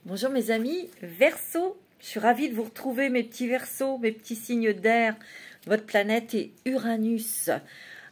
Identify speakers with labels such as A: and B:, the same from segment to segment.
A: Bonjour mes amis, Verseau, je suis ravie de vous retrouver mes petits Verseaux, mes petits signes d'air. Votre planète est Uranus.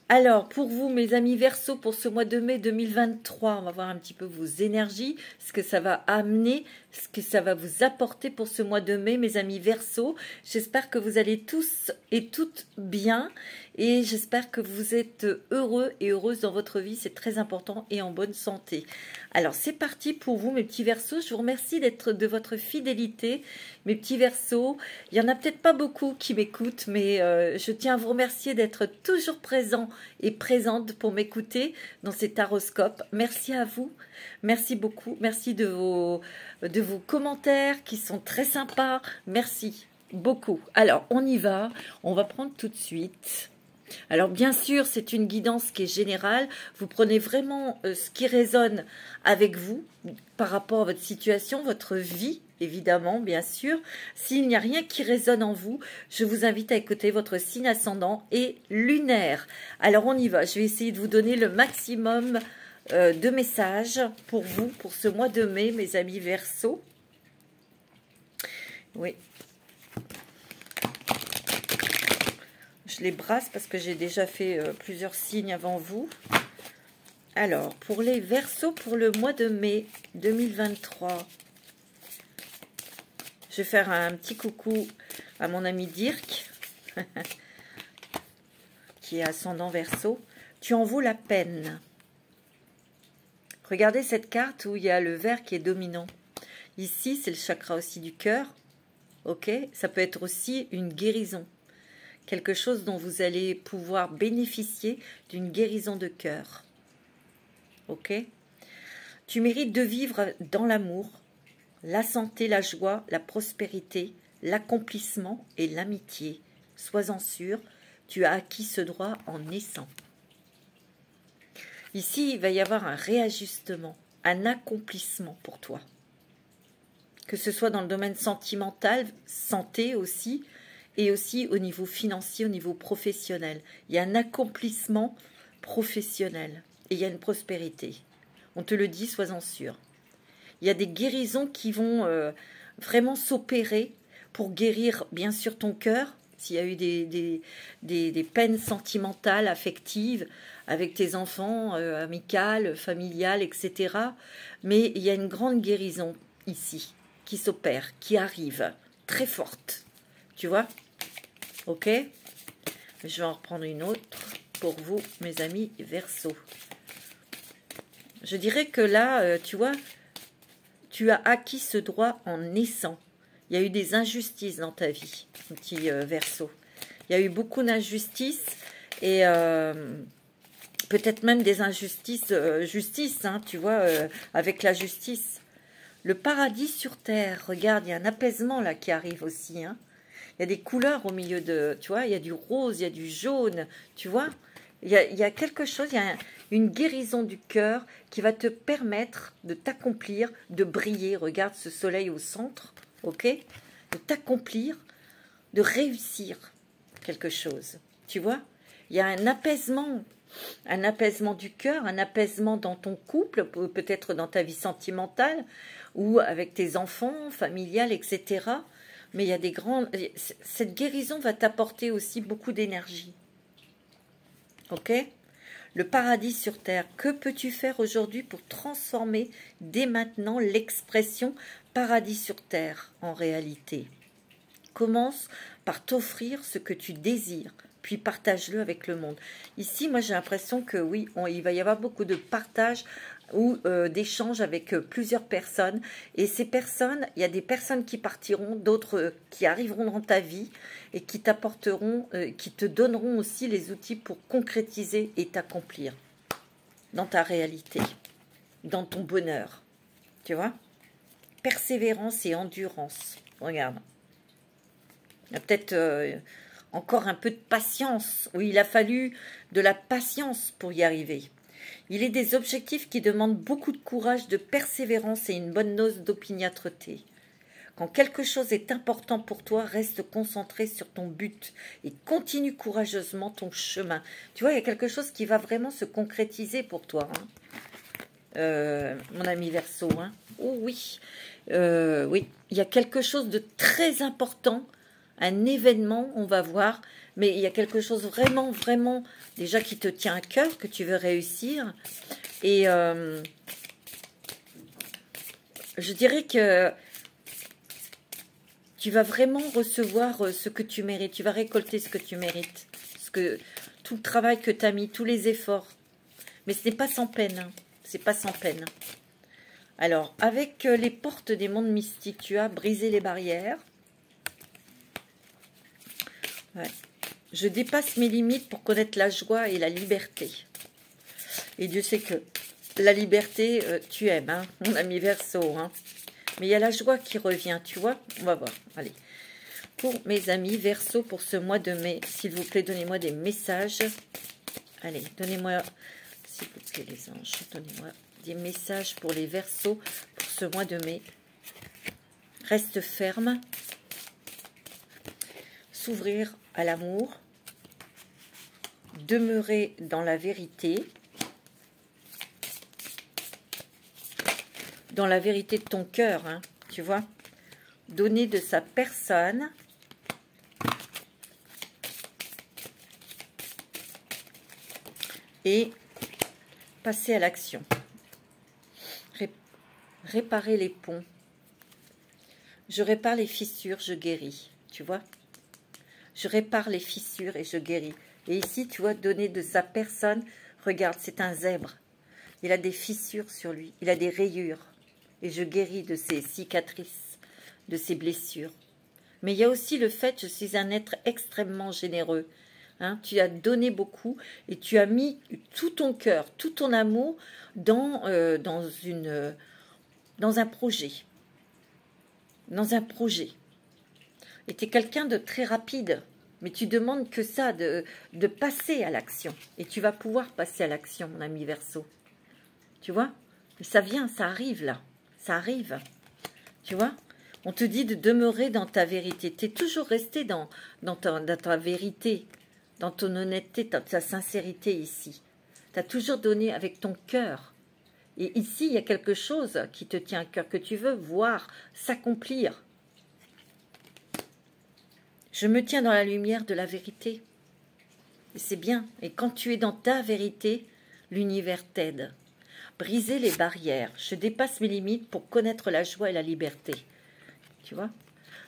A: Alors pour vous mes amis Verseau, pour ce mois de mai 2023, on va voir un petit peu vos énergies, ce que ça va amener, ce que ça va vous apporter pour ce mois de mai mes amis Verseau. J'espère que vous allez tous et toutes bien et j'espère que vous êtes heureux et heureuses dans votre vie, c'est très important, et en bonne santé. Alors c'est parti pour vous mes petits Verseaux, je vous remercie de votre fidélité mes petits Verseaux. Il n'y en a peut-être pas beaucoup qui m'écoutent, mais je tiens à vous remercier d'être toujours présents et présente pour m'écouter dans cet horoscope. Merci à vous, merci beaucoup, merci de vos commentaires qui sont très sympas, merci beaucoup. Alors on y va, on va prendre tout de suite. Alors bien sûr, c'est une guidance qui est générale. Vous prenez vraiment ce qui résonne avec vous par rapport à votre situation, votre vie, évidemment, bien sûr. S'il n'y a rien qui résonne en vous, je vous invite à écouter votre signe ascendant et lunaire. Alors on y va, je vais essayer de vous donner le maximum de messages pour vous, pour ce mois de mai, mes amis Verseaux. Oui. Je les brasse parce que j'ai déjà fait plusieurs signes avant vous. Alors, pour les Verseaux, pour le mois de mai 2023, je vais faire un petit coucou à mon ami Dirk, qui est ascendant Verseau. Tu en vaux la peine. Regardez cette carte où il y a le vert qui est dominant. Ici, c'est le chakra aussi du cœur. Ok, ça peut être aussi une guérison. Quelque chose dont vous allez pouvoir bénéficier d'une guérison de cœur. Ok? Tu mérites de vivre dans l'amour, la santé, la joie, la prospérité, l'accomplissement et l'amitié. Sois-en sûr, tu as acquis ce droit en naissant. Ici, il va y avoir un réajustement, un accomplissement pour toi. Que ce soit dans le domaine sentimental, santé aussi, et aussi au niveau financier, au niveau professionnel. Il y a un accomplissement professionnel et il y a une prospérité. On te le dit, sois-en sûr. Il y a des guérisons qui vont vraiment s'opérer pour guérir, bien sûr, ton cœur. S'il y a eu des peines sentimentales, affectives, avec tes enfants, amicales, familiales, etc. Mais il y a une grande guérison ici, qui s'opère, qui arrive, très forte. Tu vois? Ok? Je vais en reprendre une autre pour vous, mes amis Verseaux. Je dirais que là, tu vois, tu as acquis ce droit en naissant. Il y a eu des injustices dans ta vie, mon petit Verseau. Il y a eu beaucoup d'injustices et peut-être même des injustices, justice, hein, tu vois, avec la justice. Le paradis sur terre, regarde, il y a un apaisement là qui arrive aussi, hein. Il y a des couleurs au milieu de, tu vois, il y a du rose, il y a du jaune, tu vois. Il y a quelque chose, il y a une guérison du cœur qui va te permettre de t'accomplir, de briller. Regarde ce soleil au centre, ok? De t'accomplir, de réussir quelque chose, tu vois. Il y a un apaisement du cœur, un apaisement dans ton couple, peut-être dans ta vie sentimentale, ou avec tes enfants, familiales, etc., mais il y a des grandes... Cette guérison va t'apporter aussi beaucoup d'énergie. Ok? Le paradis sur terre. Que peux-tu faire aujourd'hui pour transformer dès maintenant l'expression paradis sur terre en réalité? Commence par t'offrir ce que tu désires, puis partage-le avec le monde. Ici, moi, j'ai l'impression que oui, il va y avoir beaucoup de partage ou d'échanges avec plusieurs personnes. Et ces personnes, il y a des personnes qui partiront, d'autres qui arriveront dans ta vie et qui t'apporteront, qui te donneront aussi les outils pour concrétiser et t'accomplir dans ta réalité, dans ton bonheur. Tu vois? Persévérance et endurance. Regarde. Il y a peut-être encore un peu de patience. Oui, il a fallu de la patience pour y arriver. Il est des objectifs qui demandent beaucoup de courage, de persévérance et une bonne dose d'opiniâtreté. Quand quelque chose est important pour toi, reste concentré sur ton but et continue courageusement ton chemin. Tu vois, il y a quelque chose qui va vraiment se concrétiser pour toi. Hein. mon ami Verseau. Hein. Oh oui, oui, il y a quelque chose de très important, un événement, on va voir, mais il y a quelque chose vraiment, vraiment, déjà qui te tient à cœur, que tu veux réussir. Et je dirais que tu vas vraiment recevoir ce que tu mérites, tu vas récolter ce que tu mérites, tout le travail que tu as mis, tous les efforts. Mais ce n'est pas sans peine, hein. C'est pas sans peine. Alors, avec les portes des mondes mystiques, tu as brisé les barrières. Ouais. Je dépasse mes limites pour connaître la joie et la liberté. Et Dieu sait que la liberté, tu aimes, hein, mon ami Verseau. Hein. Mais il y a la joie qui revient, tu vois. On va voir. Allez. Pour mes amis Verseau, pour ce mois de mai, s'il vous plaît, donnez-moi des messages. Allez, donnez-moi, s'il vous plaît, les anges, donnez-moi des messages pour les Verseaux pour ce mois de mai. Reste ferme. S'ouvrir à l'amour. Demeurer dans la vérité. Dans la vérité de ton cœur, hein, tu vois. Donner de sa personne. Et passer à l'action. Réparer les ponts. Je répare les fissures, je guéris. Tu vois? Je répare les fissures et je guéris. Et ici, tu vois, donner de sa personne. Regarde, c'est un zèbre. Il a des fissures sur lui. Il a des rayures. Et je guéris de ses cicatrices, de ses blessures. Mais il y a aussi le fait, je suis un être extrêmement généreux. Hein, tu as donné beaucoup et tu as mis tout ton cœur, tout ton amour dans un projet. Dans un projet. Et tu es quelqu'un de très rapide, mais tu demandes que ça, de passer à l'action. Et tu vas pouvoir passer à l'action, mon ami Verseau. Tu vois? Ça vient, ça arrive là. Ça arrive. Tu vois? On te dit de demeurer dans ta vérité. Tu es toujours resté dans ta vérité, dans ton honnêteté, dans ta sincérité ici. Tu as toujours donné avec ton cœur. Et ici, il y a quelque chose qui te tient à cœur, que tu veux voir s'accomplir. Je me tiens dans la lumière de la vérité. Et c'est bien. Et quand tu es dans ta vérité, l'univers t'aide. Briser les barrières. Je dépasse mes limites pour connaître la joie et la liberté. Tu vois?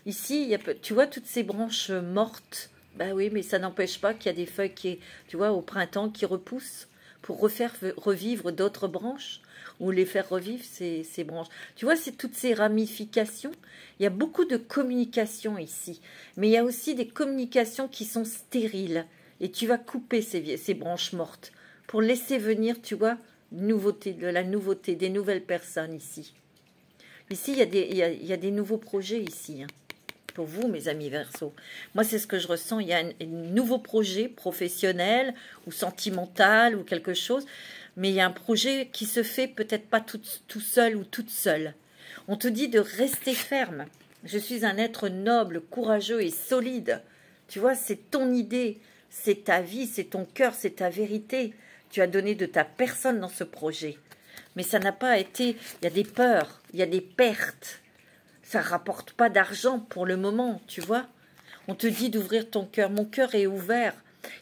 A: Ici, il y a, tu vois toutes ces branches mortes. Ben oui, mais ça n'empêche pas qu'il y a des feuilles qui, tu vois, au printemps, qui repoussent pour refaire revivre d'autres branches ou les faire revivre ces branches. Tu vois, c'est toutes ces ramifications. Il y a beaucoup de communication ici. Mais il y a aussi des communications qui sont stériles. Et tu vas couper ces branches mortes pour laisser venir, tu vois, de la nouveauté, des nouvelles personnes ici. Ici, il y a des nouveaux projets ici, hein, pour vous, mes amis Verseau. Moi, c'est ce que je ressens. Il y a un nouveau projet professionnel ou sentimental ou quelque chose, mais il y a un projet qui se fait peut-être pas tout seul ou toute seule. On te dit de rester ferme. Je suis un être noble, courageux et solide. Tu vois, c'est ton idée, c'est ta vie, c'est ton cœur, c'est ta vérité. Tu as donné de ta personne dans ce projet. Mais ça n'a pas été... Il y a des peurs, il y a des pertes. Ça ne rapporte pas d'argent pour le moment, tu vois. On te dit d'ouvrir ton cœur. Mon cœur est ouvert.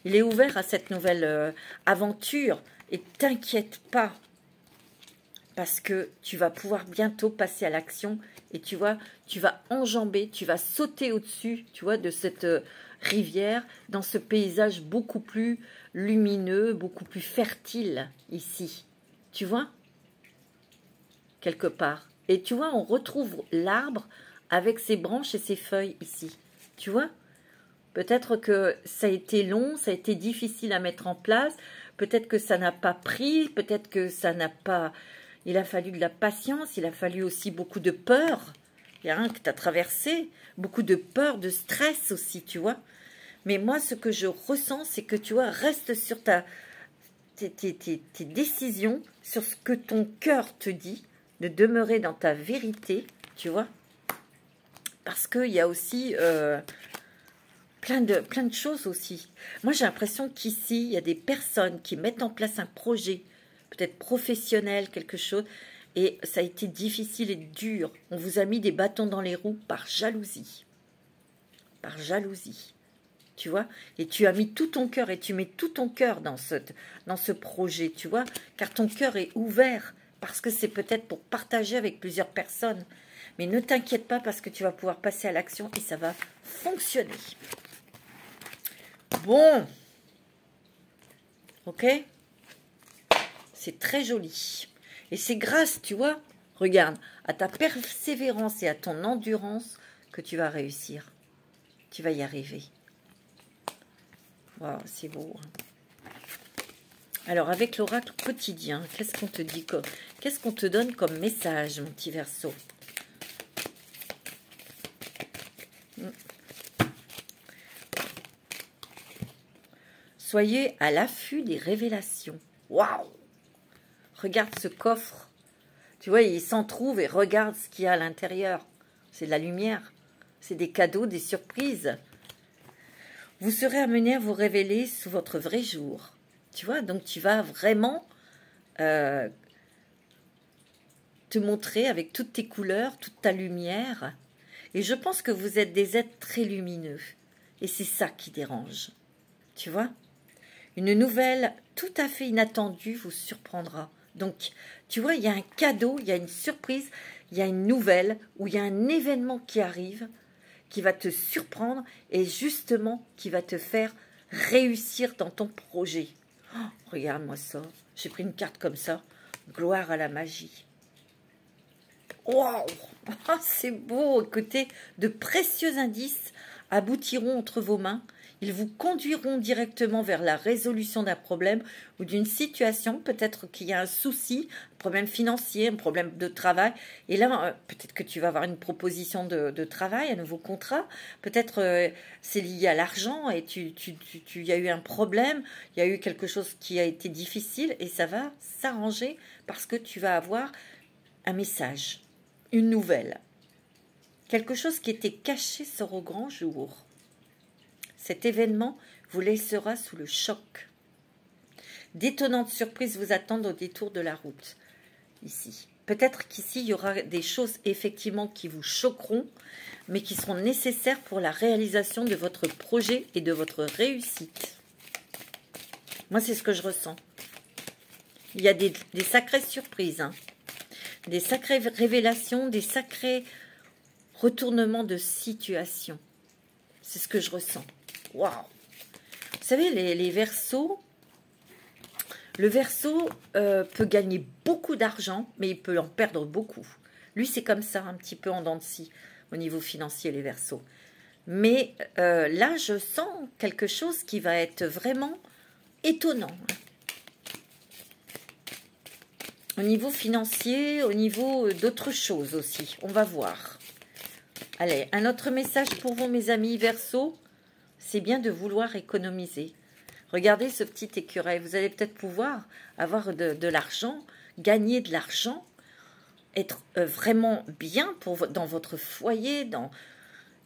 A: Il est ouvert à cette nouvelle aventure. Et t'inquiète pas. Parce que tu vas pouvoir bientôt passer à l'action. Et tu vois, tu vas enjamber, tu vas sauter au-dessus, tu vois, de cette rivière, dans ce paysage beaucoup plus lumineux, beaucoup plus fertile ici. Tu vois? Quelque part. Et tu vois, on retrouve l'arbre avec ses branches et ses feuilles ici. Tu vois? Peut-être que ça a été long, ça a été difficile à mettre en place. Peut-être que ça n'a pas pris. Peut-être que ça n'a pas... Il a fallu de la patience. Il a fallu aussi beaucoup de peur. Il y a rien que tu as traversé. Beaucoup de peur, de stress aussi, tu vois. Mais moi, ce que je ressens, c'est que, tu vois, reste sur tes décisions, sur ce que ton cœur te dit, de demeurer dans ta vérité, tu vois. Parce qu'il y a aussi plein de choses aussi. Moi, j'ai l'impression qu'ici, il y a des personnes qui mettent en place un projet peut-être professionnel, quelque chose. Et ça a été difficile et dur. On vous a mis des bâtons dans les roues par jalousie. Par jalousie. Tu vois, et tu as mis tout ton cœur et tu mets tout ton cœur dans ce projet, tu vois, car ton cœur est ouvert parce que c'est peut-être pour partager avec plusieurs personnes. Mais ne t'inquiète pas parce que tu vas pouvoir passer à l'action et ça va fonctionner. Bon, ok, c'est très joli. Et c'est grâce, tu vois, regarde, à ta persévérance et à ton endurance que tu vas réussir. Tu vas y arriver. Wow, c'est beau. Alors, avec l'oracle quotidien, qu'est-ce qu'on te dit, qu'est-ce qu'on te donne comme message, mon petit Verseau? Soyez à l'affût des révélations. Waouh! Regarde ce coffre. Tu vois, il s'en trouve et regarde ce qu'il y a à l'intérieur. C'est de la lumière. C'est des cadeaux, des surprises. Vous serez amené à vous révéler sous votre vrai jour. Tu vois, donc tu vas vraiment te montrer avec toutes tes couleurs, toute ta lumière. Et je pense que vous êtes des êtres très lumineux. Et c'est ça qui dérange. Tu vois? Une nouvelle tout à fait inattendue vous surprendra. Donc, tu vois, il y a un cadeau, il y a une surprise, il y a une nouvelle, ou il y a un événement qui arrive, qui va te surprendre et justement qui va te faire réussir dans ton projet. Oh, regarde-moi ça. J'ai pris une carte comme ça. Gloire à la magie. Waouh! Oh, c'est beau. Écoutez, de précieux indices aboutiront entre vos mains. Ils vous conduiront directement vers la résolution d'un problème ou d'une situation. Peut-être qu'il y a un souci, un problème financier, un problème de travail. Et là, peut-être que tu vas avoir une proposition de travail, un nouveau contrat. Peut-être c'est lié à l'argent et il y a eu un problème, il y a eu quelque chose qui a été difficile et ça va s'arranger parce que tu vas avoir un message, une nouvelle. Quelque chose qui était caché sort au grand jour. Cet événement vous laissera sous le choc. D'étonnantes surprises vous attendent au détour de la route. Ici. Peut-être qu'ici, il y aura des choses effectivement qui vous choqueront, mais qui seront nécessaires pour la réalisation de votre projet et de votre réussite. Moi, c'est ce que je ressens. Il y a des sacrées surprises, hein. Des sacrées révélations, des sacrés retournements de situation. C'est ce que je ressens. Waouh! Vous savez, les Verseaux, le Verseau peut gagner beaucoup d'argent, mais il peut en perdre beaucoup. Lui, c'est comme ça, un petit peu en dents de scie, au niveau financier, les Verseaux. Mais là, je sens quelque chose qui va être vraiment étonnant. Au niveau financier, au niveau d'autres choses aussi. On va voir. Allez, un autre message pour vous, mes amis Verseaux. C'est bien de vouloir économiser. Regardez ce petit écureuil. Vous allez peut-être pouvoir avoir de l'argent, gagner de l'argent, être vraiment bien dans votre foyer,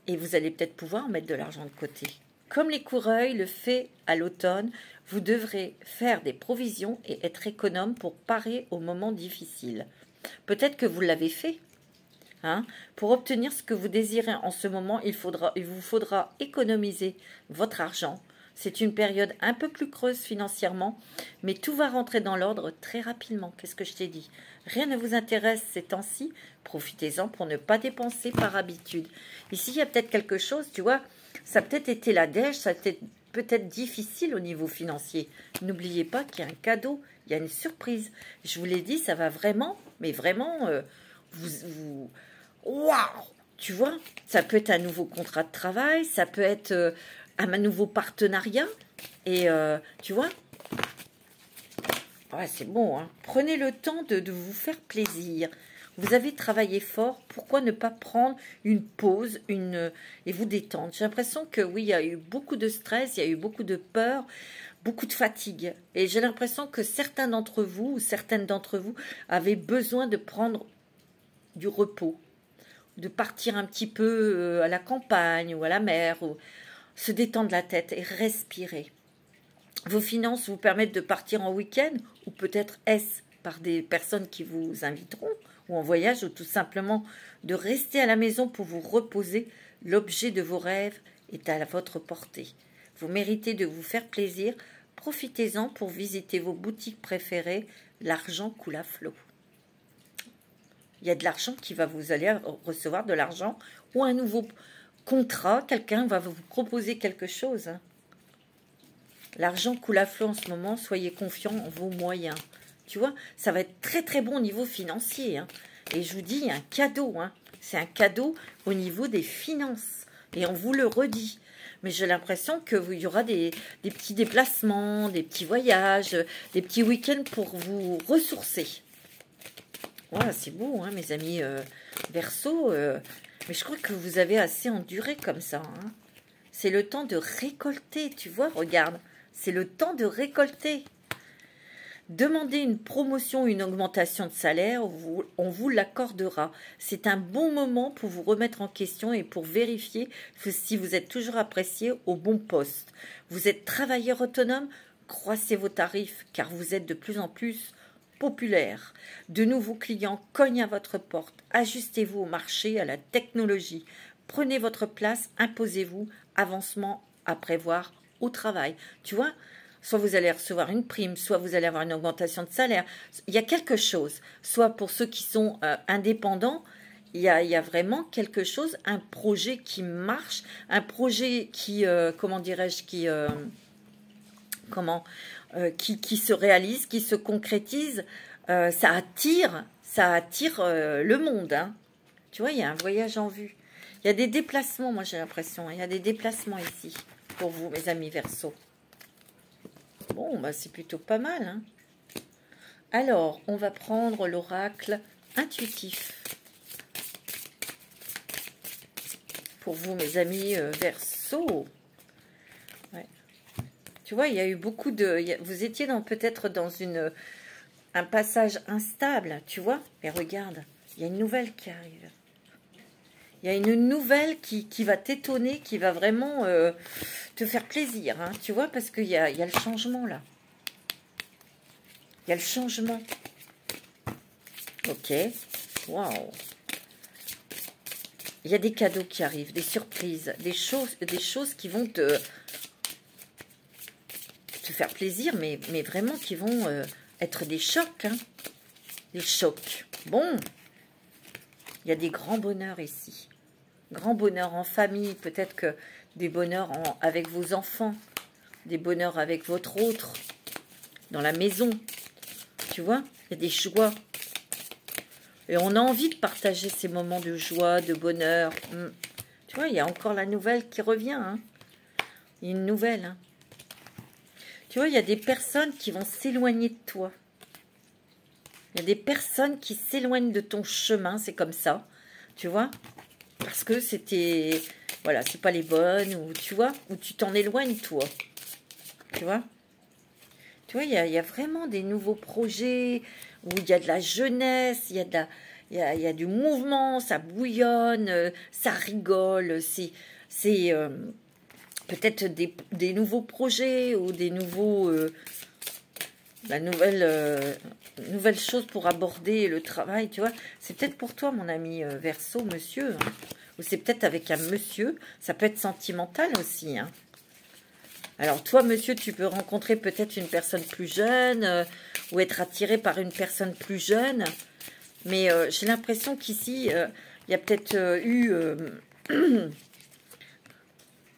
A: et vous allez peut-être pouvoir mettre de l'argent de côté. Comme l'écureuil le fait à l'automne, vous devrez faire des provisions et être économe pour parer aux moments difficiles. Peut-être que vous l'avez fait. Hein? Pour obtenir ce que vous désirez en ce moment, il vous faudra économiser votre argent. C'est une période un peu plus creuse financièrement, mais tout va rentrer dans l'ordre très rapidement. Qu'est-ce que je t'ai dit? Rien ne vous intéresse ces temps-ci. Profitez-en pour ne pas dépenser par habitude. Ici, il y a peut-être quelque chose, tu vois, ça a peut-être été la dèche, ça a été peut-être difficile au niveau financier. N'oubliez pas qu'il y a un cadeau, il y a une surprise. Je vous l'ai dit, ça va vraiment, mais vraiment, waouh! Tu vois, ça peut être un nouveau contrat de travail, ça peut être un nouveau partenariat. Et tu vois, ouais, c'est bon, hein. Prenez le temps de vous faire plaisir. Vous avez travaillé fort, pourquoi ne pas prendre une pause et vous détendre? J'ai l'impression que oui, il y a eu beaucoup de stress, il y a eu beaucoup de peur, beaucoup de fatigue. Et j'ai l'impression que certains d'entre vous ou certaines d'entre vous avaient besoin de prendre du repos, de partir un petit peu à la campagne ou à la mer, ou se détendre la tête et respirer. Vos finances vous permettent de partir en week-end, ou peut-être est-ce par des personnes qui vous inviteront, ou en voyage, ou tout simplement de rester à la maison pour vous reposer. L'objet de vos rêves est à votre portée. Vous méritez de vous faire plaisir. Profitez-en pour visiter vos boutiques préférées. L'argent coule à flot. Il y a de l'argent qui va vous aller recevoir de l'argent, ou un nouveau contrat. Quelqu'un va vous proposer quelque chose. L'argent coule à flot en ce moment. Soyez confiants en vos moyens. Tu vois, ça va être très très bon au niveau financier. Et je vous dis, il y a un cadeau. C'est un cadeau au niveau des finances. Et on vous le redit. Mais j'ai l'impression qu'il y aura des petits déplacements, des petits voyages, des petits week-ends pour vous ressourcer. Voilà, c'est beau, mes amis Verseau. Mais je crois que vous avez assez enduré comme ça. C'est le temps de récolter, tu vois, regarde. C'est le temps de récolter. Demandez une promotion, une augmentation de salaire, on vous l'accordera. C'est un bon moment pour vous remettre en question et pour vérifier si vous êtes toujours apprécié au bon poste. Vous êtes travailleur autonome, croissez vos tarifs car vous êtes de plus en plus populaire. De nouveaux clients cognent à votre porte. Ajustez-vous au marché, à la technologie. Prenez votre place, imposez-vous, avancement à prévoir au travail. Tu vois ? Soit vous allez recevoir une prime, soit vous allez avoir une augmentation de salaire. Il y a quelque chose. Soit pour ceux qui sont indépendants, il y a vraiment quelque chose, un projet qui marche, un projet qui, comment dirais-je, qui se réalise, qui se concrétise. Ça attire le monde. Tu vois, il y a un voyage en vue. Il y a des déplacements, moi j'ai l'impression. Il y a des déplacements ici pour vous, mes amis Verseau. Bon, bah c'est plutôt mal. Alors, on va prendre l'oracle intuitif. Pour vous, mes amis Verseau. Ouais. Tu vois, il y a eu beaucoup de... Vous étiez peut-être dans un passage instable, tu vois. Mais regarde, il y a une nouvelle qui arrive. Il y a une nouvelle qui va t'étonner, qui va vraiment te faire plaisir, tu vois, parce qu'il y a le changement, là. Il y a le changement. Ok. Waouh. Il y a des cadeaux qui arrivent, des surprises, des choses qui vont te faire plaisir, mais vraiment qui vont être des chocs, Des chocs. Bon. Il y a des grands bonheurs ici. Grand bonheur en famille, peut-être que des bonheurs avec vos enfants, des bonheurs avec votre autre, dans la maison, tu vois, il y a des joies. Et on a envie de partager ces moments de joie, de bonheur. Tu vois, il y a encore la nouvelle qui revient. Il y a une nouvelle. Tu vois, il y a des personnes qui vont s'éloigner de toi. Il y a des personnes qui s'éloignent de ton chemin, c'est comme ça, tu vois. Parce que c'était, voilà, c'est pas les bonnes, ou tu vois, ou tu t'en éloignes, toi. Tu vois, il y a vraiment des nouveaux projets, où il y a de la jeunesse, il y a du mouvement, ça bouillonne, ça rigole, c'est peut-être des nouveaux projets, ou des nouveaux... la nouvelle chose pour aborder le travail, tu vois. C'est peut-être pour toi, mon ami Verseau, monsieur. Ou c'est peut-être avec un monsieur. Ça peut être sentimental aussi. Alors, toi, monsieur, tu peux rencontrer peut-être une personne plus jeune ou être attiré par une personne plus jeune. Mais j'ai l'impression qu'ici, il y a peut-être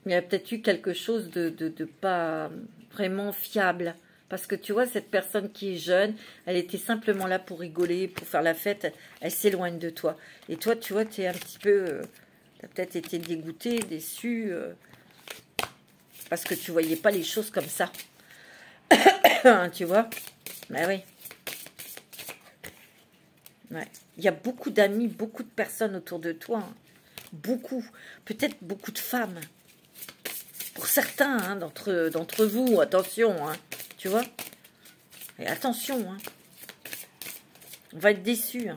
A: il y a peut-être eu quelque chose de pas vraiment fiable. Parce que tu vois, cette personne qui est jeune, elle était simplement là pour rigoler, pour faire la fête. Elle s'éloigne de toi. Et toi, tu vois, tu es un petit peu... tu as peut-être été dégoûté, déçu. Parce que tu voyais pas les choses comme ça. Tu vois? Ben oui. Ouais. Il y a beaucoup d'amis, beaucoup de personnes autour de toi. Beaucoup. Peut-être beaucoup de femmes. Pour certains d'entre vous, attention, tu vois. Et attention, on va être déçus.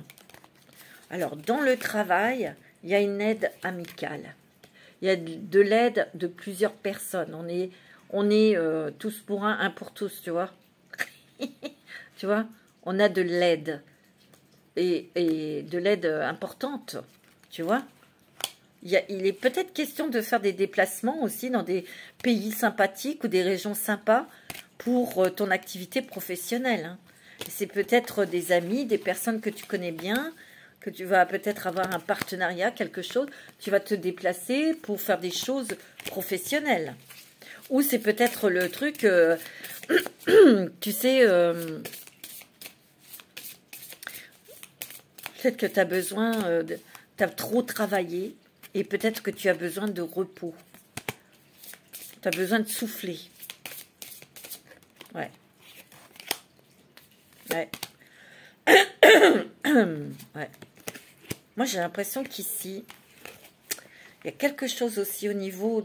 A: Alors, dans le travail, il y a une aide amicale. Il y a de l'aide de plusieurs personnes. on est tous pour un pour tous, tu vois. Tu vois, on a de l'aide. Et de l'aide importante, tu vois. Il est peut-être question de faire des déplacements aussi dans des pays sympathiques ou des régions sympas pour ton activité professionnelle. Hein. C'est peut-être des amis, des personnes que tu connais bien, que tu vas peut-être avoir un partenariat, quelque chose. Tu vas te déplacer pour faire des choses professionnelles. Ou c'est peut-être le truc, tu sais, peut-être que tu as besoin, tu as trop travaillé et peut-être que tu as besoin de repos. Tu as besoin de souffler. Ouais. Ouais. Ouais. Moi, j'ai l'impression qu'ici, il y a quelque chose aussi au niveau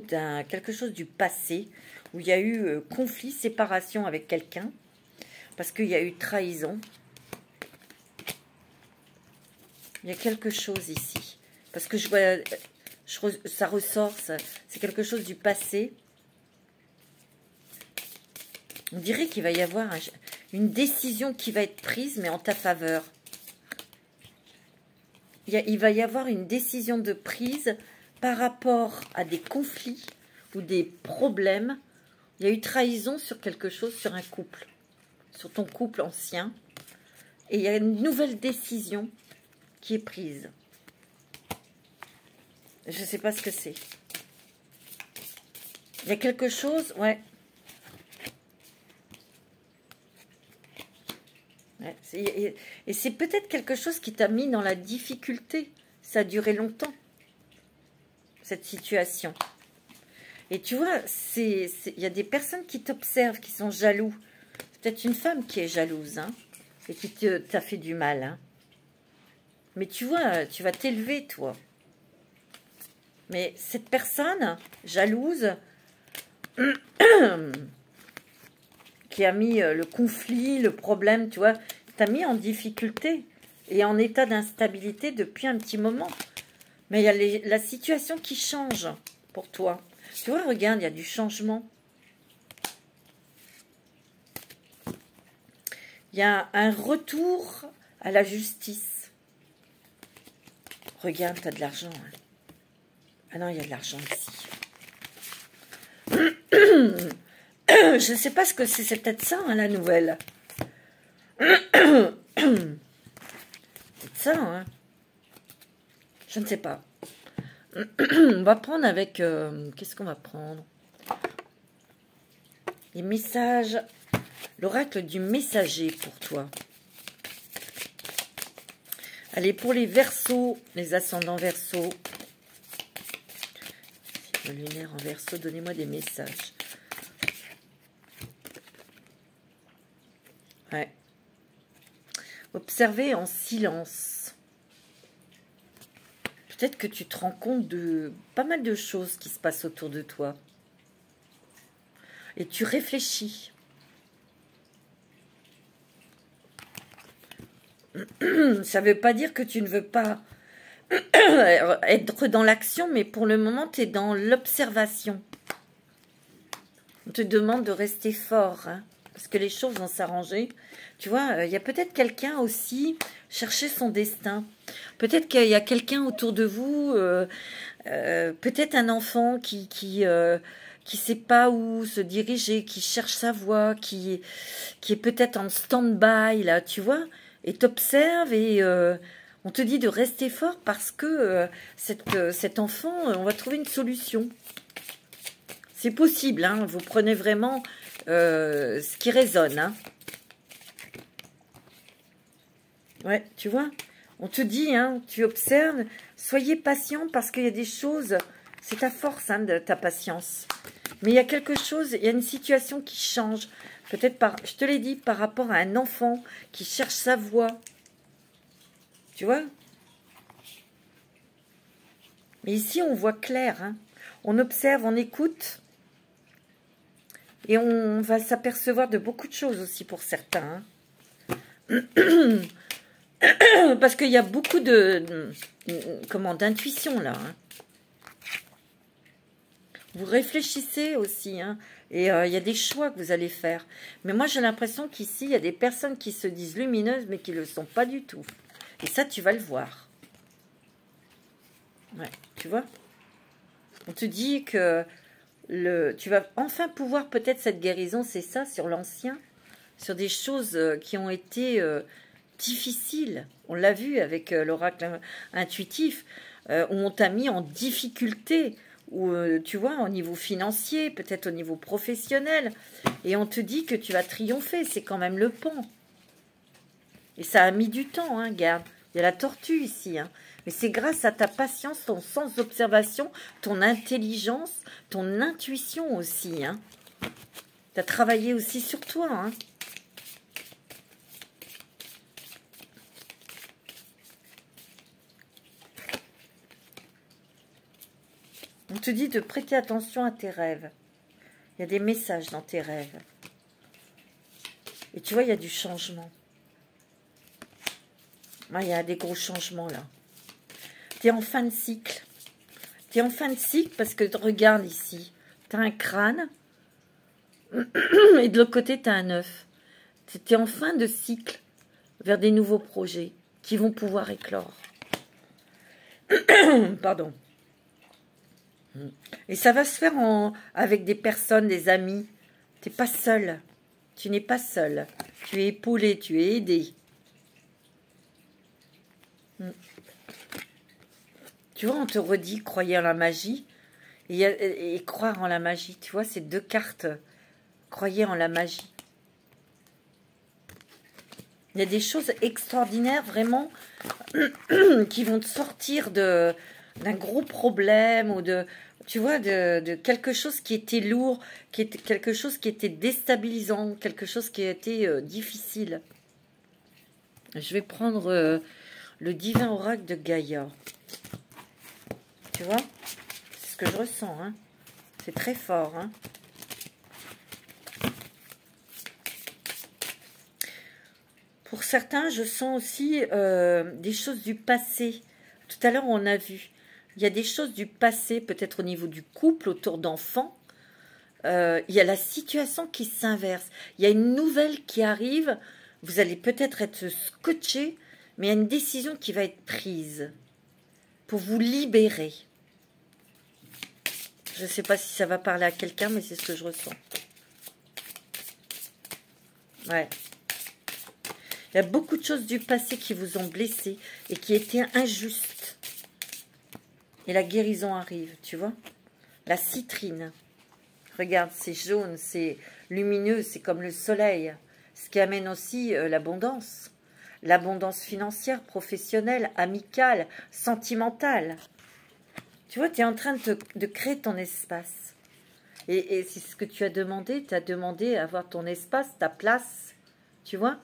A: quelque chose du passé, où il y a eu conflit, séparation avec quelqu'un, parce qu'il y a eu trahison. Il y a quelque chose ici. Parce que je vois, ça ressort, c'est quelque chose du passé. On dirait qu'il va y avoir une décision qui va être prise, mais en ta faveur. Il va y avoir une décision de prise par rapport à des conflits ou des problèmes. Il y a eu trahison sur quelque chose, sur un couple, sur ton couple ancien. Et il y a une nouvelle décision qui est prise. Je ne sais pas ce que c'est. Il y a quelque chose, ouais. Et c'est peut-être quelque chose qui t'a mis dans la difficulté. Ça a duré longtemps, cette situation. Et tu vois, il y a des personnes qui t'observent, qui sont jaloux. C'est peut-être une femme qui est jalouse, hein, et qui t'a fait du mal. Hein. Mais tu vois, tu vas t'élever, toi. Mais cette personne jalouse qui a mis le conflit, le problème, tu vois, t'a mis en difficulté et en état d'instabilité depuis un petit moment. Mais il y a la situation qui change pour toi. Tu vois, regarde, il y a du changement. Il y a un retour à la justice. Regarde, tu as de l'argent. Hein. Ah non, il y a de l'argent ici. Je ne sais pas ce que c'est peut-être ça, hein, la nouvelle. C'est ça, hein. Je ne sais pas. On va prendre avec... qu'est-ce qu'on va prendre? Les messages. L'oracle du messager pour toi. Allez, pour les Verseaux, les ascendants Verseaux. Le lunaire en Verseau, donnez-moi des messages. Ouais. Observez en silence. Peut-être que tu te rends compte de pas mal de choses qui se passent autour de toi. Et tu réfléchis. Ça ne veut pas dire que tu ne veux pas être dans l'action, mais pour le moment, tu es dans l'observation. On te demande de rester fort, hein, parce que les choses vont s'arranger. Tu vois, il y a peut-être quelqu'un aussi, chercher son destin. Peut-être qu'il y a quelqu'un autour de vous, peut-être un enfant qui sait pas où se diriger, qui cherche sa voie, qui est peut-être en stand-by, là, tu vois, et t'observe et on te dit de rester fort parce que cet enfant, on va trouver une solution. C'est possible, hein, vous prenez vraiment ce qui résonne. Hein. Ouais, tu vois, on te dit, hein, tu observes, soyez patient parce qu'il y a des choses, c'est ta force, hein, de ta patience. Mais il y a quelque chose, il y a une situation qui change. Peut-être je te l'ai dit, par rapport à un enfant qui cherche sa voie. Tu vois? Mais ici, on voit clair. Hein. On observe, on écoute. Et on va s'apercevoir de beaucoup de choses aussi pour certains. Hein. Parce qu'il y a beaucoup d'intuition là. Hein. Vous réfléchissez aussi, hein, et il y a des choix que vous allez faire. Mais moi, j'ai l'impression qu'ici, il y a des personnes qui se disent lumineuses, mais qui ne le sont pas du tout. Et ça, tu vas le voir. Ouais, tu vois? On te dit que tu vas enfin pouvoir peut-être cette guérison, c'est ça, sur l'ancien, sur des choses qui ont été difficiles. On l'a vu avec l'oracle intuitif, où on t'a mis en difficulté, ou tu vois, au niveau financier, peut-être au niveau professionnel, et on te dit que tu vas triompher, c'est quand même le pont. Et ça a mis du temps, hein, regarde. Il y a la tortue ici, hein. Mais c'est grâce à ta patience, ton sens d'observation, ton intelligence, ton intuition aussi, hein. Tu as travaillé aussi sur toi, hein. On te dit de prêter attention à tes rêves. Il y a des messages dans tes rêves. Et tu vois, il y a du changement. Ah, il y a des gros changements là. Tu es en fin de cycle. Tu es en fin de cycle parce que regarde ici. Tu as un crâne. Et de l'autre côté, tu as un œuf. Tu es en fin de cycle vers des nouveaux projets qui vont pouvoir éclore. Pardon. Et ça va se faire avec des personnes, des amis. Tu n'es pas seul. Tu n'es pas seul. Tu es épaulé, tu es aidé. Tu vois, on te redit, croyez en la magie. Et croire en la magie. Tu vois, c'est deux cartes. Croyez en la magie. Il y a des choses extraordinaires, vraiment, qui vont te sortir d'un gros problème ou de, tu vois, de quelque chose qui était lourd, quelque chose qui était déstabilisant, quelque chose qui a été difficile. Je vais prendre le divin oracle de Gaïa. Tu vois? C'est ce que je ressens, hein. C'est très fort, hein. Pour certains, je sens aussi des choses du passé. Tout à l'heure, on a vu. Il y a des choses du passé, peut-être au niveau du couple, autour d'enfants. Il y a la situation qui s'inverse. Il y a une nouvelle qui arrive. Vous allez peut-être être scotché, mais il y a une décision qui va être prise pour vous libérer. Je ne sais pas si ça va parler à quelqu'un, mais c'est ce que je ressens. Ouais. Il y a beaucoup de choses du passé qui vous ont blessé et qui étaient injustes. Et la guérison arrive, tu vois. La citrine. Regarde, c'est jaune, c'est lumineux, c'est comme le soleil. Ce qui amène aussi l'abondance. L'abondance financière, professionnelle, amicale, sentimentale. Tu vois, tu es en train de créer ton espace. Et c'est ce que tu as demandé. Tu as demandé à avoir ton espace, ta place. Tu vois?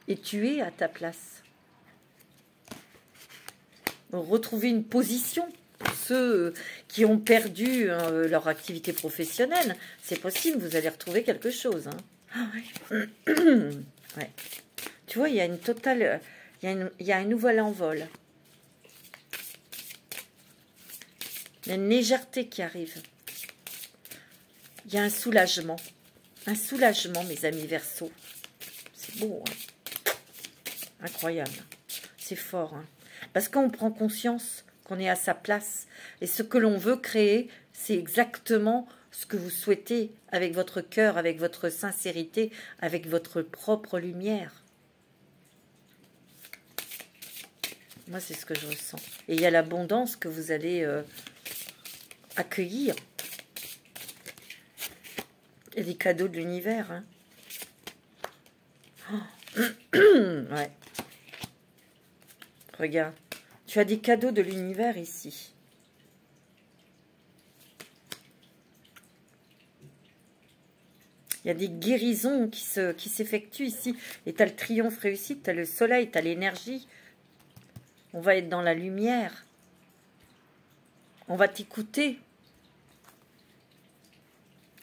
A: Et tu es à ta place. Retrouver une position. Ceux qui ont perdu leur activité professionnelle, c'est possible, vous allez retrouver quelque chose. Hein. Ah ouais. Ouais. Tu vois, il y a une totale... Il y a un nouvel envol. Il y a une légèreté qui arrive. Il y a un soulagement. Un soulagement, mes amis Verseaux. C'est beau, hein. Incroyable. C'est fort, hein. Parce qu'on prend conscience qu'on est à sa place. Et ce que l'on veut créer, c'est exactement ce que vous souhaitez avec votre cœur, avec votre sincérité, avec votre propre lumière. Moi, c'est ce que je ressens. Et il y a l'abondance que vous allez accueillir. Il y a des cadeaux de l'univers. Hein. Oh. Ouais. Regarde. Tu as des cadeaux de l'univers ici. Il y a des guérisons qui s'effectuent ici. Et tu as le triomphe réussi, tu as le soleil, tu as l'énergie. On va être dans la lumière. On va t'écouter.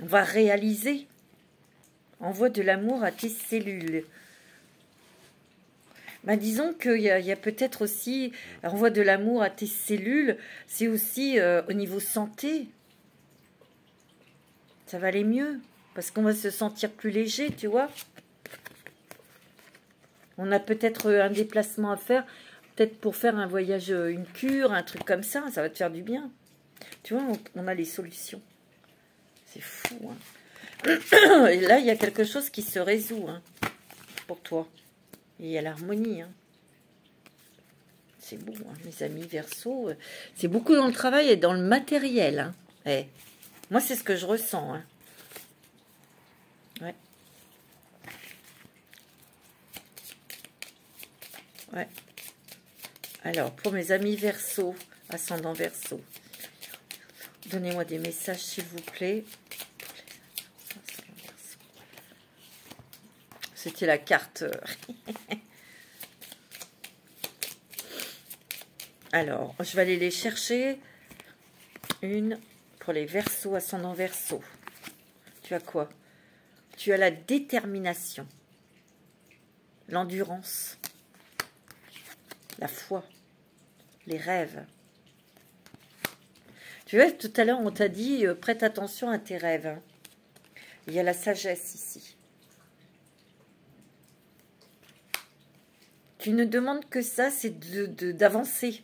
A: On va réaliser. Envoie de l'amour à tes cellules. Bah, disons qu'il y a peut-être aussi, renvoie de l'amour à tes cellules, c'est aussi au niveau santé, ça va aller mieux, parce qu'on va se sentir plus léger, tu vois. On a peut-être un déplacement à faire, peut-être pour faire un voyage, une cure, un truc comme ça va te faire du bien. Tu vois, on a les solutions. C'est fou, hein. Et là, il y a quelque chose qui se résout, hein, pour toi. Et il y a l'harmonie, hein. C'est beau, hein, mes amis Verseau. C'est beaucoup dans le travail et dans le matériel, hein. Eh, moi, c'est ce que je ressens, hein. Ouais. Ouais. Alors, pour mes amis Verseau, ascendant Verseau, donnez-moi des messages, s'il vous plaît. C'était la carte. Alors, je vais aller les chercher. Une pour les Verseaux, ascendant Verseau. Tu as quoi? Tu as la détermination, l'endurance, la foi, les rêves. Tu vois, tout à l'heure, on t'a dit, prête attention à tes rêves. Hein. Il y a la sagesse ici. Tu ne demandes que ça, c'est d'avancer,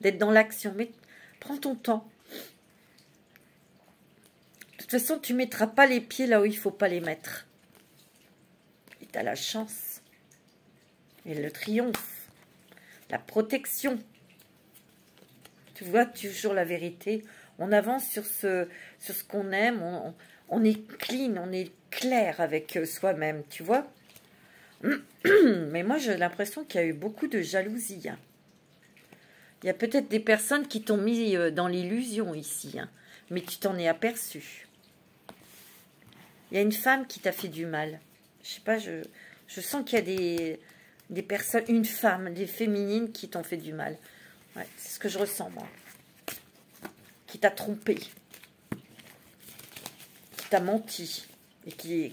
A: d'être dans l'action. Mais prends ton temps. De toute façon, tu ne mettras pas les pieds là où il ne faut pas les mettre. Et tu as la chance. Et le triomphe. La protection. Tu vois toujours la vérité. On avance sur ce qu'on aime. On est clean, on est clair avec soi-même, tu vois. Mais moi, j'ai l'impression qu'il y a eu beaucoup de jalousie. Hein. Il y a peut-être des personnes qui t'ont mis dans l'illusion ici. Hein. Mais tu t'en es aperçu. Il y a une femme qui t'a fait du mal. Je sais pas, je sens qu'il y a des personnes, une femme, des féminines qui t'ont fait du mal. Ouais, c'est ce que je ressens, moi. Qui t'a trompé. Qui t'a menti. Et qui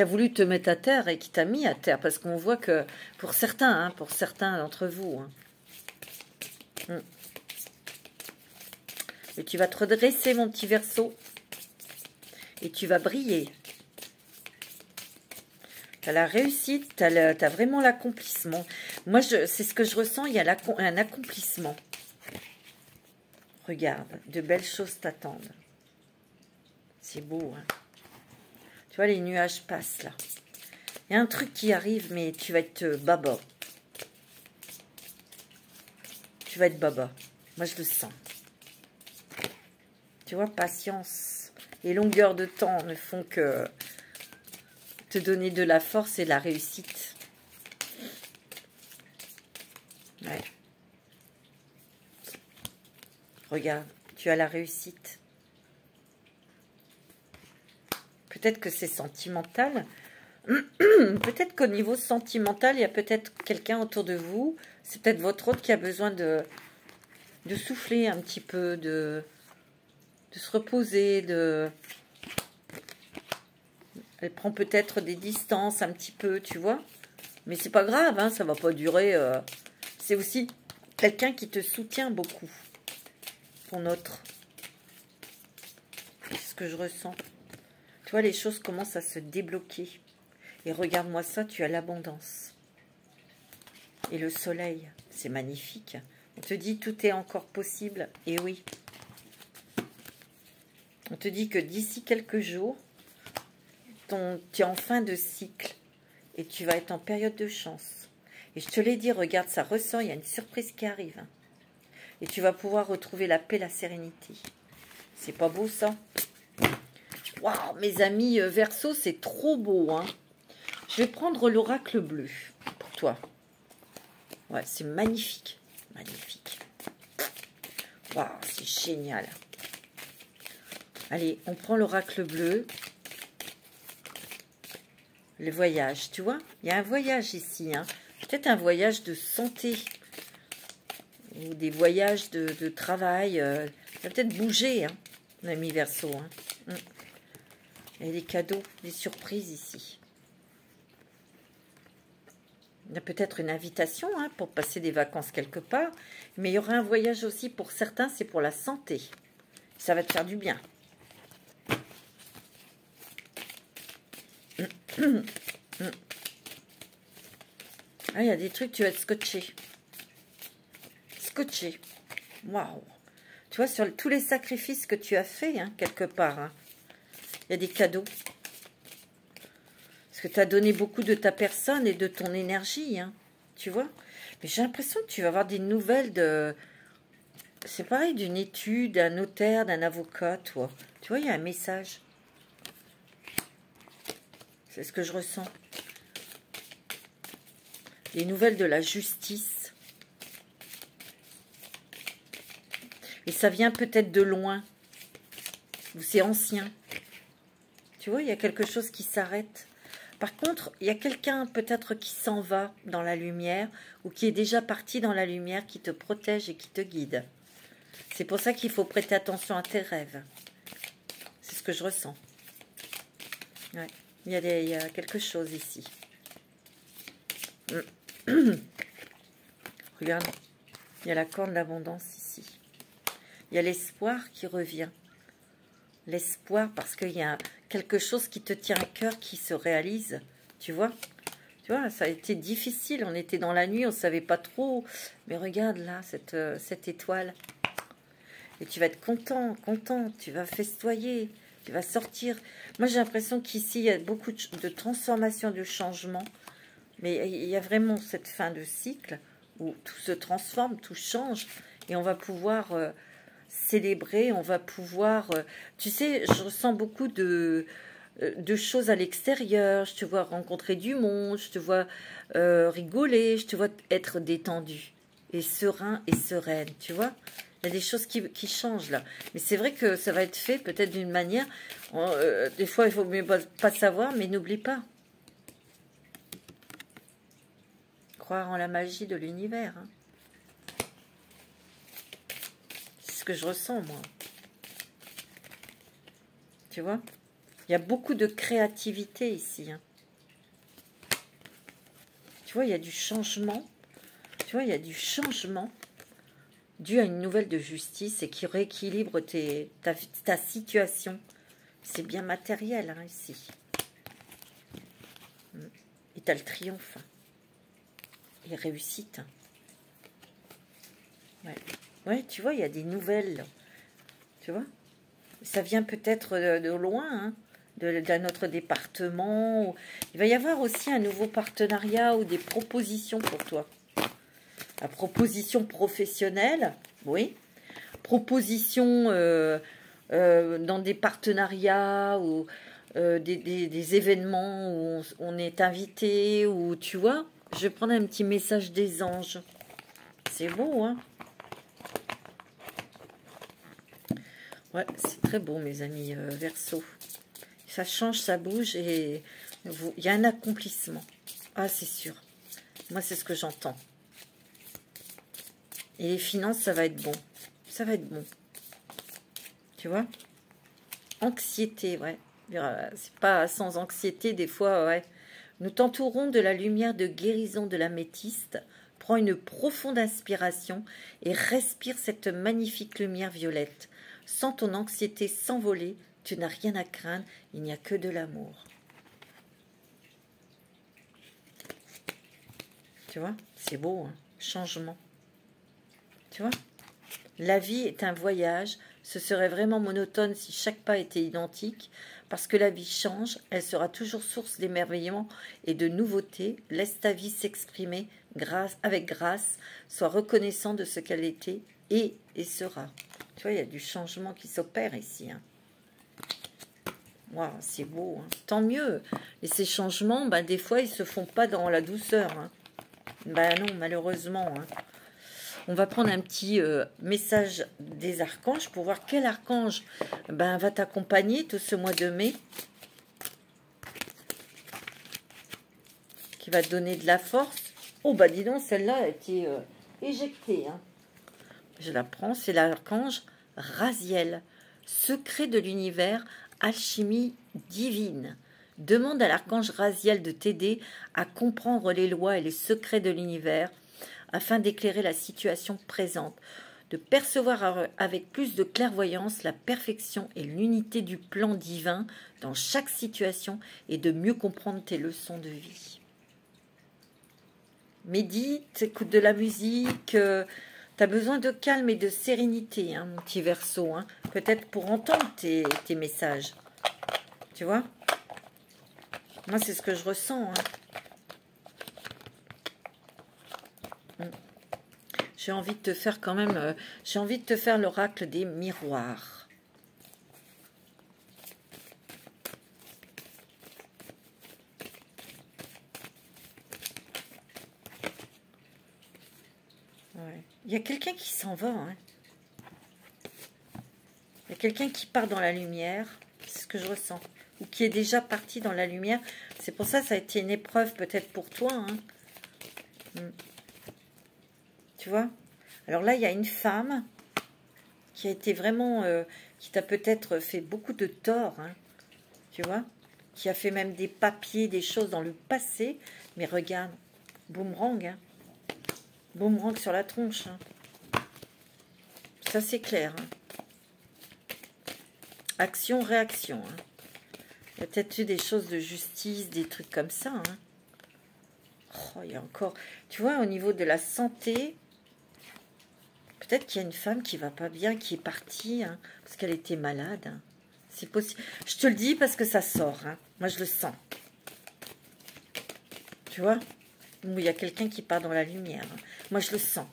A: a voulu te mettre à terre et qui t'a mis à terre. Parce qu'on voit que, pour certains d'entre vous, hein, mais tu vas te redresser, mon petit Verseau. Et tu vas briller. Tu as la réussite, tu as vraiment l'accomplissement. Moi, c'est ce que je ressens, il y a un accomplissement. Regarde, de belles choses t'attendent. C'est beau, hein. Tu vois, les nuages passent, là. Il y a un truc qui arrive, mais tu vas être baba. Tu vas être baba. Moi, je le sens. Tu vois, patience et longueur de temps ne font que te donner de la force et de la réussite. Ouais. Regarde, tu as la réussite. Peut-être que c'est sentimental. Peut-être qu'au niveau sentimental, il y a peut-être quelqu'un autour de vous. C'est peut-être votre autre qui a besoin de souffler un petit peu, de se reposer, elle prend peut-être des distances un petit peu, tu vois. Mais c'est pas grave, hein, ça va pas durer. C'est aussi quelqu'un qui te soutient beaucoup. Ton autre. C'est ce que je ressens. Tu vois, les choses commencent à se débloquer. Et regarde-moi ça, tu as l'abondance. Et le soleil, c'est magnifique. On te dit tout est encore possible. Et oui. On te dit que d'ici quelques jours, tu es en fin de cycle et tu vas être en période de chance. Et je te l'ai dit, regarde, ça ressort, il y a une surprise qui arrive. Et tu vas pouvoir retrouver la paix, la sérénité. C'est pas beau ça? Waouh, mes amis Verseau, c'est trop beau, hein. Je vais prendre l'oracle bleu pour toi. Ouais, c'est magnifique. Magnifique. Waouh, c'est génial. Allez, on prend l'oracle bleu. Le voyage, tu vois, il y a un voyage ici, hein. Peut-être un voyage de santé ou des voyages de travail. Ça va peut-être bouger, hein, mon ami Verseau. Hein. Il y a des cadeaux, des surprises ici. Il y a peut-être une invitation hein, pour passer des vacances quelque part. Mais il y aura un voyage aussi pour certains, c'est pour la santé. Ça va te faire du bien. Ah, il y a des trucs, tu vas être scotché. Scotché. Waouh. Tu vois, sur tous les sacrifices que tu as faits, hein, quelque part, hein, il y a des cadeaux. Parce que tu as donné beaucoup de ta personne et de ton énergie, hein, tu vois. Mais j'ai l'impression que tu vas avoir des nouvelles de... C'est pareil, d'une étude, d'un notaire, d'un avocat, toi. Tu vois, il y a un message. C'est ce que je ressens. Les nouvelles de la justice. Et ça vient peut-être de loin. Ou c'est ancien. Tu vois, il y a quelque chose qui s'arrête. Par contre, il y a quelqu'un peut-être qui s'en va dans la lumière ou qui est déjà parti dans la lumière, qui te protège et qui te guide. C'est pour ça qu'il faut prêter attention à tes rêves. C'est ce que je ressens. Ouais. Il y a quelque chose ici. Regarde, il y a la corne d'abondance ici. Il y a l'espoir qui revient. L'espoir parce qu'il y a quelque chose qui te tient à cœur qui se réalise. Tu vois, ça a été difficile. On était dans la nuit, on ne savait pas trop. Mais regarde là, cette étoile. Et tu vas être content. Tu vas festoyer. Tu vas sortir. Moi, j'ai l'impression qu'ici, il y a beaucoup de transformations, de changements. Mais il y a vraiment cette fin de cycle où tout se transforme, tout change. Et on va pouvoir célébrer, on va pouvoir... tu sais, je ressens beaucoup de choses à l'extérieur. Je te vois rencontrer du monde, je te vois rigoler, je te vois être détendu. Et serein et sereine, tu vois. Il y a des choses qui changent là. Mais c'est vrai que ça va être fait peut-être d'une manière... des fois, il faut mieux pas savoir, mais n'oublie pas. Croire en la magie de l'univers. Hein. C'est ce que je ressens, moi. Tu vois? Il y a beaucoup de créativité ici. Hein. Tu vois, il y a du changement. Tu vois, il y a du changement dû à une nouvelle de justice et qui rééquilibre ta situation. C'est bien matériel, hein, ici. Et tu as le triomphe. Et réussite. Ouais. Ouais, tu vois, il y a des nouvelles. Tu vois? Ça vient peut-être de loin, hein, de notre département. Il va y avoir aussi un nouveau partenariat ou des propositions pour toi. La proposition professionnelle, oui. Proposition dans des partenariats ou des événements où on est invité. Ou tu vois, je vais prendre un petit message des anges. C'est beau, hein? Ouais, c'est très beau, mes amis Verseau. Ça change, ça bouge et il y a un accomplissement. Ah, c'est sûr. Moi, c'est ce que j'entends. Et les finances, ça va être bon. Ça va être bon. Tu vois? Anxiété, ouais. C'est pas sans anxiété, des fois, ouais. Nous t'entourons de la lumière de guérison de l'améthyste. Prends une profonde inspiration et respire cette magnifique lumière violette. Sens ton anxiété s'envoler. Tu n'as rien à craindre. Il n'y a que de l'amour. Tu vois? C'est beau, hein? Changement. Tu vois? La vie est un voyage. Ce serait vraiment monotone si chaque pas était identique. Parce que la vie change, elle sera toujours source d'émerveillement et de nouveautés. Laisse ta vie s'exprimer avec grâce. Sois reconnaissant de ce qu'elle était et sera. Tu vois, il y a du changement qui s'opère ici. Hein. Wow, c'est beau. Hein. Tant mieux. Et ces changements, ben, des fois, ils ne se font pas dans la douceur. Hein. Ben non, malheureusement. Hein. On va prendre un petit message des archanges pour voir quel archange va t'accompagner tout ce mois de mai. Qui va te donner de la force. Oh, bah dis donc, celle-là a été éjectée. Hein. Je la prends, c'est l'archange Raziel. Secret de l'univers, alchimie divine. Demande à l'archange Raziel de t'aider à comprendre les lois et les secrets de l'univers afin d'éclairer la situation présente, de percevoir avec plus de clairvoyance la perfection et l'unité du plan divin dans chaque situation et de mieux comprendre tes leçons de vie. Médite, écoute de la musique, tu as besoin de calme et de sérénité, hein, mon petit Verseau, hein, peut-être pour entendre tes messages, tu vois. Moi, c'est ce que je ressens, hein. J'ai envie de te faire quand même, j'ai envie de te faire l'oracle des miroirs. Ouais. Il y a quelqu'un qui s'en va, hein. Il y a quelqu'un qui part dans la lumière, c'est ce que je ressens. Ou qui est déjà parti dans la lumière. C'est pour ça que ça a été une épreuve peut-être pour toi, hein. Tu vois? Alors là, il y a une femme qui a été vraiment, qui t'a peut-être fait beaucoup de tort, hein, tu vois? Qui a fait même des papiers, des choses dans le passé. Mais regarde, boomerang, hein. Boomerang sur la tronche, hein. Ça, c'est clair, hein. Action, réaction, hein. Il y a peut-être eu des choses de justice, des trucs comme ça, hein. Oh, il y a encore... Tu vois, au niveau de la santé... Peut-être qu'il y a une femme qui va pas bien, qui est partie, hein, parce qu'elle était malade. Hein. C'est possible. Je te le dis parce que ça sort. Hein. Moi, je le sens. Tu vois? Où il y a quelqu'un qui part dans la lumière. Hein. Moi, je le sens.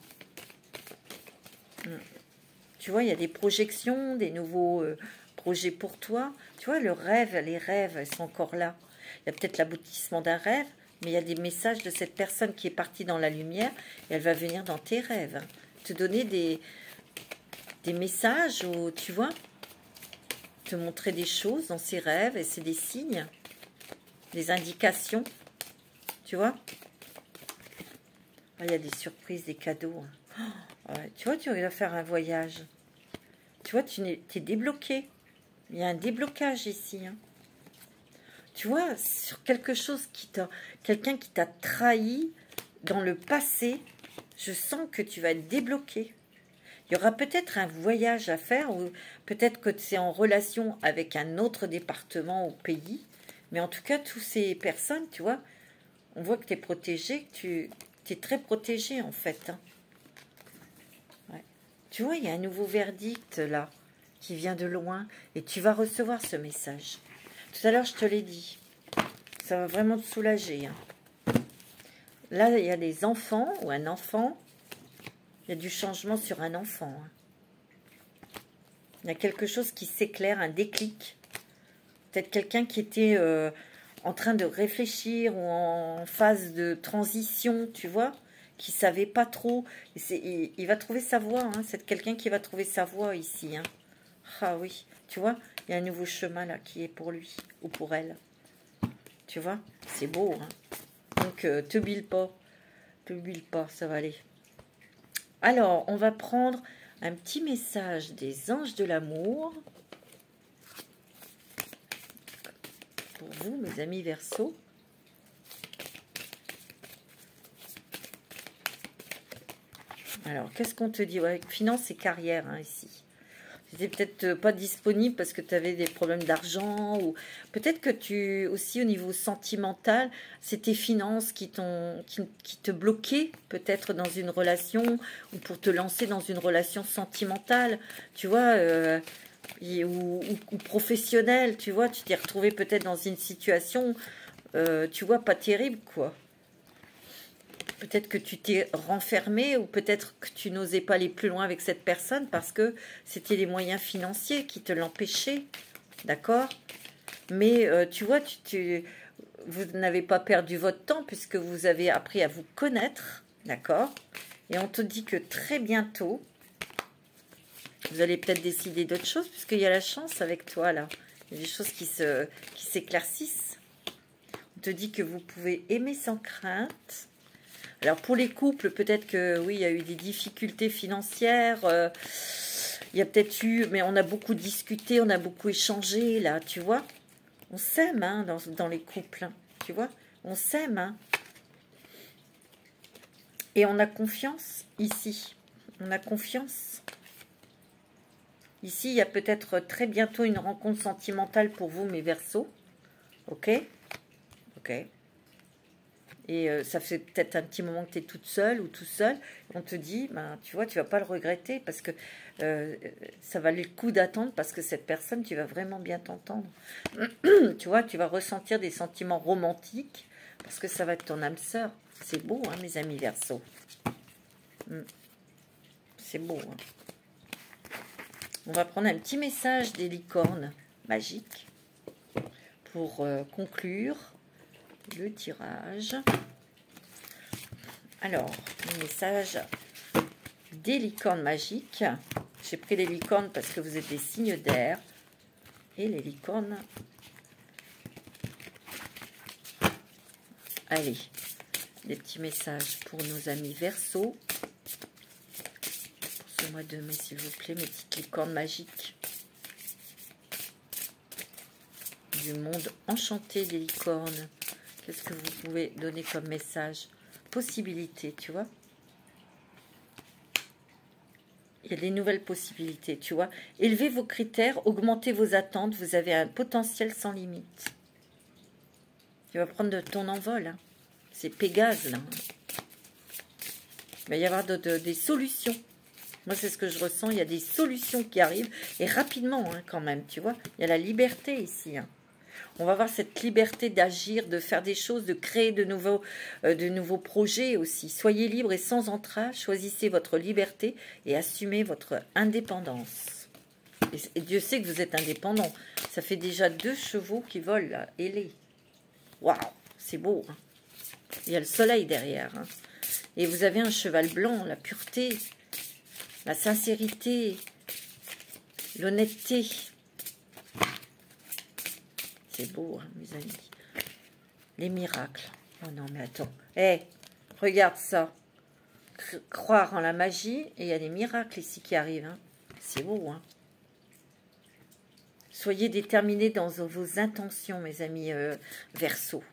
A: Tu vois, il y a des projections, des nouveaux projets pour toi. Tu vois, le rêve, les rêves, elles sont encore là. Il y a peut-être l'aboutissement d'un rêve, mais il y a des messages de cette personne qui est partie dans la lumière et elle va venir dans tes rêves. Hein. Te donner des messages, où, tu vois, te montrer des choses dans ses rêves, et c'est des signes, des indications, tu vois. Ah, il y a des surprises, des cadeaux. Oh, ouais, tu vois, tu vas faire un voyage. Tu vois, tu es débloqué. Il y a un déblocage ici. Hein. Tu vois, sur quelque chose quelqu'un qui t'a trahi dans le passé, je sens que tu vas être débloqué. Il y aura peut-être un voyage à faire, ou peut-être que c'est en relation avec un autre département ou pays. Mais en tout cas, toutes ces personnes, tu vois, on voit que tu es protégé, que tu es très protégé en fait. Hein. Ouais. Tu vois, il y a un nouveau verdict là, qui vient de loin, et tu vas recevoir ce message. Tout à l'heure, je te l'ai dit. Ça va vraiment te soulager. Hein. Là, il y a des enfants, ou un enfant. Il y a du changement sur un enfant. Hein. Il y a quelque chose qui s'éclaire, un déclic. Peut-être quelqu'un qui était en train de réfléchir ou en phase de transition, tu vois, qui ne savait pas trop. Il va trouver sa voie. Hein. C'est quelqu'un qui va trouver sa voie ici. Hein. Ah oui, tu vois, il y a un nouveau chemin là qui est pour lui ou pour elle. Tu vois, c'est beau. Hein. Donc, te bile pas. Te bile pas, ça va aller. Alors, on va prendre un petit message des anges de l'amour. Pour vous, mes amis Verseau. Alors, qu'est-ce qu'on te dit? Ouais, finance et carrière, hein, ici. C'était peut-être pas disponible parce que tu avais des problèmes d'argent, ou peut-être que tu, aussi au niveau sentimental, c'est tes finances qui te bloquaient peut-être dans une relation, ou pour te lancer dans une relation sentimentale, tu vois, ou professionnelle, tu vois, tu t'es retrouvé peut-être dans une situation, tu vois, pas terrible, quoi. Peut-être que tu t'es renfermé, ou peut-être que tu n'osais pas aller plus loin avec cette personne parce que c'était les moyens financiers qui te l'empêchaient, d'accord? Mais tu vois, vous n'avez pas perdu votre temps puisque vous avez appris à vous connaître, d'accord? Et on te dit que très bientôt, vous allez peut-être décider d'autres choses puisqu'il y a la chance avec toi, là. Il y a des choses qui s'éclaircissent. On te dit que vous pouvez aimer sans crainte. Alors, pour les couples, peut-être que, oui, il y a eu des difficultés financières. Il y a peut-être eu, mais on a beaucoup discuté, on a beaucoup échangé, là, tu vois. On s'aime hein, dans les couples, hein, tu vois. On s'aime. Hein. Et on a confiance ici. On a confiance. Ici, il y a peut-être très bientôt une rencontre sentimentale pour vous, mes Verseaux. Ok? Ok. Et ça fait peut-être un petit moment que tu es toute seule ou tout seul. On te dit, ben, tu vois, tu vas pas le regretter parce que ça valait le coup d'attendre parce que cette personne, tu vas vraiment bien t'entendre. Tu vois, tu vas ressentir des sentiments romantiques parce que ça va être ton âme sœur. C'est beau, hein, mes amis Verseaux. C'est beau. Hein. On va prendre un petit message des licornes magiques pour conclure le tirage. Alors, le message des licornes magiques. J'ai pris les licornes parce que vous êtes des signes d'air. Et les licornes. Allez, des petits messages pour nos amis Verseaux. Pour ce mois de mai, s'il vous plaît, mes petites licornes magiques. Du monde enchanté des licornes. Qu'est-ce que vous pouvez donner comme message? Possibilités, tu vois. Il y a des nouvelles possibilités, tu vois. Élevez vos critères, augmentez vos attentes. Vous avez un potentiel sans limite. Tu vas prendre de ton envol. Hein. C'est Pégase, là. Il va y avoir des solutions. Moi, c'est ce que je ressens. Il y a des solutions qui arrivent. Et rapidement, hein, quand même, tu vois. Il y a la liberté ici, hein. On va avoir cette liberté d'agir, de faire des choses, de créer de nouveaux projets aussi. Soyez libre et sans entrave, choisissez votre liberté et assumez votre indépendance. Et Dieu sait que vous êtes indépendant. Ça fait déjà 2 chevaux qui volent là, ailés. Waouh, c'est beau. Hein. Il y a le soleil derrière. Hein. Et vous avez un cheval blanc, la pureté, la sincérité, l'honnêteté. C'est beau, hein, mes amis. Les miracles. Oh non, mais attends. Hé, regarde ça. Croire en la magie. Et il y a des miracles ici qui arrivent. Hein. C'est beau, hein. Soyez déterminés dans vos intentions, mes amis Verseaux.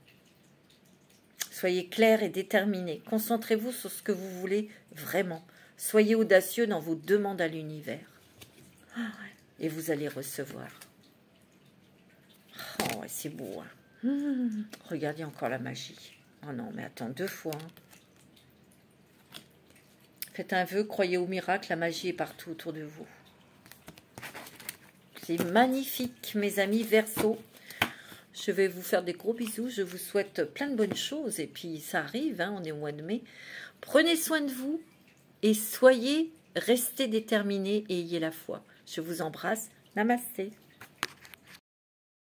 A: Soyez clairs et déterminés. Concentrez-vous sur ce que vous voulez vraiment. Soyez audacieux dans vos demandes à l'univers. Et vous allez recevoir. Oh, c'est beau. Hein. Regardez encore la magie. Oh non, mais attends, 2 fois. Hein. Faites un vœu, croyez au miracle, la magie est partout autour de vous. C'est magnifique, mes amis Verseaux. Je vais vous faire des gros bisous. Je vous souhaite plein de bonnes choses. Et puis, ça arrive, hein, on est au mois de mai. Prenez soin de vous et restez déterminés et ayez la foi. Je vous embrasse. Namasté.